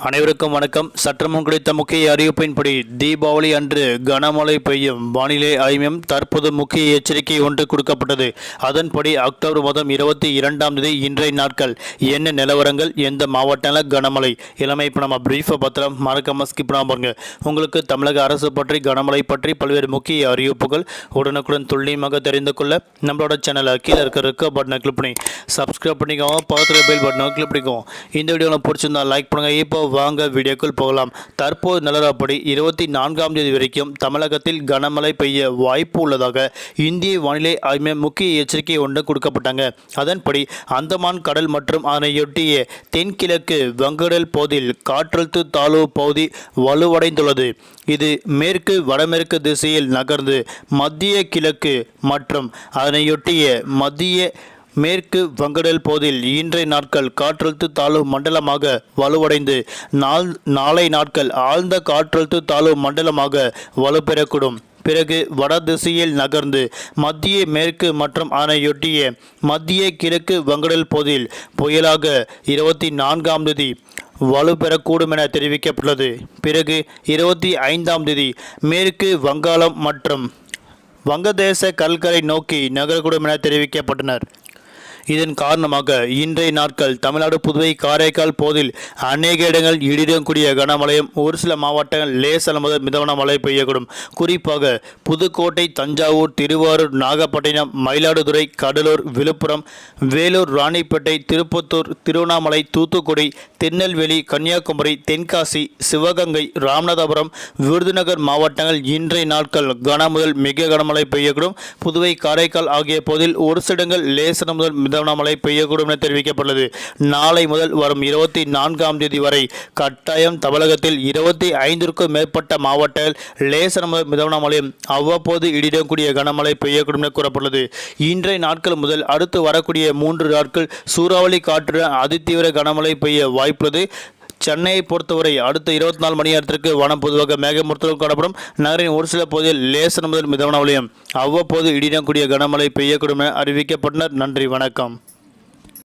அனைவருக்கும் வணக்கம். சற்றுமுன் கிடைத்த முக்கிய அறிவிப்பின்படி தீபாவளி அன்று கனமழை பெய்யும் வானிலை ஆய்வு மையம் தற்போது முக்கிய எச்சரிக்கை ஒன்று கொடுக்கப்பட்டது. அதன்படி அக்டோபர் மாதம் 22ஆம் தேதி இன்றைய நாட்கள் என்ன நிலவரங்கள், எந்த மாவட்டங்களில் கனமழை இளமை இப்போ நம்ம பிரீஃபை பத்திரம் மறக்காம ஸ்கிப் பண்ணாம பாருங்க. உங்களுக்கு தமிழக அரசு பற்றி கனமழை பற்றி பல்வேறு முக்கிய அறிவிப்புகள் உடனுக்குடன் துல்லியமாக தெரிந்து கொள்ள நம்மளோட சேனலை கீழே இருக்க பட்டனை கிளிக் பண்ணி சப்ஸ்கிரைப் பண்ணிக்கோங்க. பக்கத்தில் பெல் பட்டனை கிளிக் பண்ணிக்கோங்க. இந்த வீடியோவில் பிடிச்சிருந்தா லைக் பண்ணுங்க. இப்போ வாங்க வீடியோக்குள் போகலாம். தற்போது நிலவரப்படி 24ஆம் தேதி வரைக்கும் தமிழகத்தில் கனமழை பெய்ய வாய்ப்பு உள்ளதாக இந்திய வானிலை ஆய்வு மையம் முக்கிய எச்சரிக்கை ஒன்று கொடுக்கப்பட்டாங்க. அதன்படி அந்தமான் கடல் மற்றும் அதனையொட்டிய தென்கிழக்கு வங்கடல் பகுதியில் காற்றழுத்த தாழ்வு பகுதி வலுவடைந்துள்ளது. இது மேற்கு வடமேற்கு திசையில் நகர்ந்து மத்திய கிழக்கு மற்றும் அதனையொட்டிய மத்திய மேற்கு வங்கடல் பகுதியில் இன்றைய நாட்கள் காற்றழுத்த தாழ்வு மண்டலமாக வலுவடைந்து நாளை நாட்கள் ஆழ்ந்த காற்றழுத்த தாழ்வு மண்டலமாக வலுப்பெறக்கூடும். பிறகு வட திசையில் நகர்ந்து மத்திய மேற்கு மற்றும் அதனையொட்டிய மத்திய கிழக்கு வங்கடல் பகுதியில் புயலாக 24ஆம் தேதி வலுப்பெறக்கூடும் என தெரிவிக்கப்பட்டுள்ளது. பிறகு 25ஆம் தேதி மேற்கு வங்காளம் மற்றும் வங்கதேச கடற்கரை நோக்கி நகரக்கூடும் என தெரிவிக்கப்பட்டனர். இதன் காரணமாக இன்றைய நாட்கள் தமிழ்நாடு, புதுவை, காரைக்கால் பகுதியில் அநேக இடங்கள் இடியுடன் கனமழையும், ஒரு சில மாவட்டங்கள் லேசான முதல் மிதமான மழை பெய்யக்கூடும். குறிப்பாக புதுக்கோட்டை, தஞ்சாவூர், திருவாரூர், நாகப்பட்டினம், மயிலாடுதுறை, கடலூர், விழுப்புரம், வேலூர், ராணிப்பேட்டை, திருப்பத்தூர், திருவண்ணாமலை, தூத்துக்குடி, திருநெல்வேலி, கன்னியாகுமரி, தென்காசி, சிவகங்கை, ராமநாதபுரம், விருதுநகர் மாவட்டங்கள் இன்றைய நாட்கள் கனமுதல் மிக கனமழை பெய்யக்கூடும். புதுவை, காரைக்கால் ஆகிய பகுதியில் ஒரு சில இடங்கள் லேசான முதல் மிதமான மழை பெய்யக்கூடும் என தெரிவிக்கப்பட்டுள்ளது. நாளை முதல் வரும் 24ஆம் தேதி வரை கட்டாயம் தமிழகத்தில் 25க்கும் மேற்பட்ட மாவட்டங்கள் லேசான முதல் மிதமான மழையும் அவ்வப்போது இடியுடன் கனமழை பெய்யக்கூடும் என கூறப்பட்டுள்ளது. இன்றைய நாட்கள் முதல் அடுத்து வரக்கூடிய 3 நாட்கள் சூறாவளி காற்றுடன் அதிதீவிர கனமழை பெய்ய வாய்ப்புள்ளது. சென்னையை பொறுத்தவரை அடுத்த 24 மணி நேரத்திற்கு வானம் பொதுவாக மேகமூர்த்தம் காணப்படும். நகரின் ஒரு சில பகுதியில் லேசான முதல் மிதமான மழையும் அவ்வப்போது இடியுடன் கனமழை பெய்யக்கூடும் என அறிவிக்கப்பட்டனர். நன்றி, வணக்கம்.